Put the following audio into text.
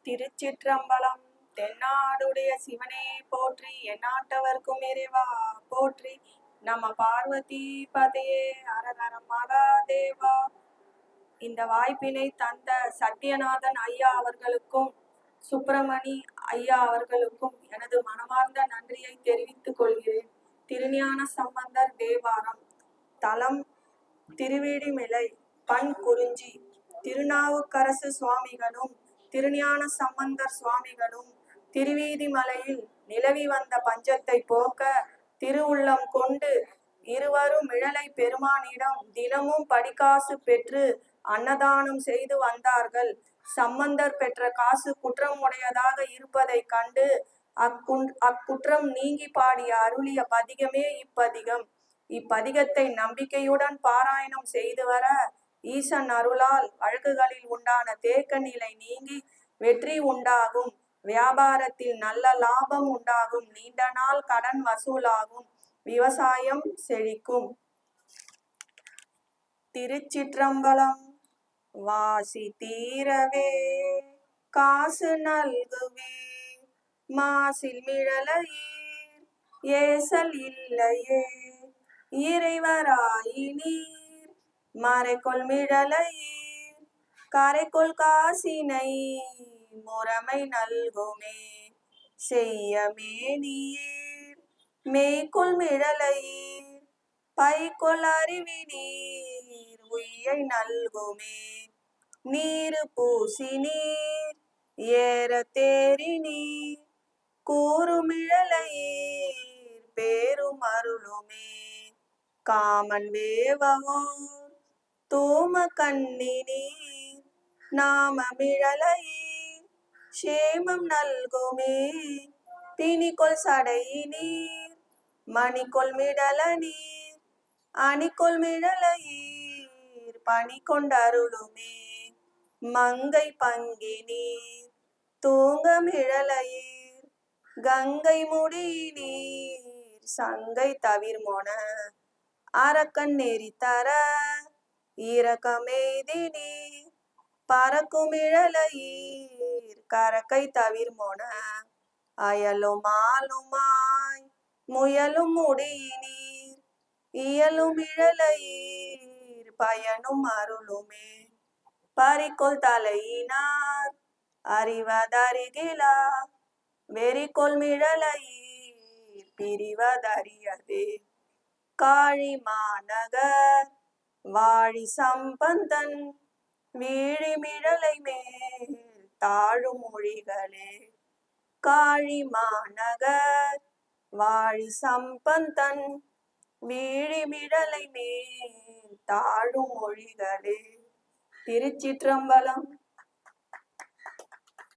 திருச்சிற்றம்பலம். தென்னாடுடைய சிவனே போற்றி, எந்நாட்டவர்க்கும் இறைவா போற்றி. நம பார்வதி பதையே, அரகரம் மகாதேவா. இந்த வாய்ப்பினை தந்த சத்யநாதன் ஐயா அவர்களுக்கும் சுப்பிரமணி ஐயா அவர்களுக்கும் எனது மனமார்ந்த நன்றியை தெரிவித்துக் கொள்கிறேன். திருஞான சம்பந்தர் தேவாரம். தலம் திருவேடிமிலை, பண் குறிஞ்சி. திருநாவுக்கரசு சுவாமிகளும் திருஞான சம்பந்தர் சுவாமிகளும் திருவீதிமலையில் நிலவி வந்த பஞ்சத்தை போக்க திருவுள்ளம் கொண்டு இருவரும் மிழலை பெருமானிடம் தினமும் படிக்காசு பெற்று அன்னதானம் செய்து வந்தார்கள். சம்பந்தர் பெற்ற காசு குற்றமுடையதாக இருப்பதை கண்டு அக்குற்றம் நீங்கி பாடிய அருளிய பதிகமே இப்பதிகம். இப்பதிகத்தை நம்பிக்கையுடன் பாராயணம் செய்து வர ஈசன் அருளால் வழக்குகளில் உண்டான தேக்க நிலை நீங்கி வெற்றி உண்டாகும். வியாபாரத்தில் நல்ல லாபம் உண்டாகும். நீண்ட நாள் கடன் வசூலாகும். விவசாயம் செழிக்கும். திருச்சிற்றம்பலம். வாசி தீரவே காசு நல்குவே, மாசில் மிழலையீர் ஏசல் இல்லையே, இறைவராயினீர் மறைகொள் மிழலையீர் கரைகொள் காசினை முறைமை நல்குமே, செய்ய மேனியீர் மெய்கொள் மிழலையீர் பைகொள் அறிவினீர் உய்யை நல்குமே, நீரு பூசி நீர் ஏற தேரினீர் கூறுமிழலையீர் பேரும் அருளுமே, காமன் வேவவோர் தூம கண்ணினீர் நாம மிழலையீர் சேமம் நல்குமே, பிணிகொள் சடையினீர் மணிகொள் மிடலனீர் அணிகொள் மிழலையீர் பணி கொண்டருளுமே, மங்கை பங்கினீர் தூங்க மிழலையீர் கங்கை முடியினீர் சங்கை தவிர்மொன, அரக்கன் நெறி தர இரக்கமெய்தினீர் பறக்குமிழலையீர் கரக்கை தவிர்மொன, அயலும் ஆளுமாய் முயலும் முடியினீர் இயலும் இழலையீர் பயனும் அருளுமே, பறிகொள் தலையினார் அறிவதறிகிலா வெறிகொள் மிழலையீர் பிரிவதறியதே, காழி மாநகர் வாழி சம்பந்தன் வீழி மிழலை மேல் தாழும் மொழிகளே, காழி மாநகர் வாழி சம்பந்தன் வீழி மிழலை மேல் தாழும் மொழிகளே. திருச்சிற்றம்பலம்.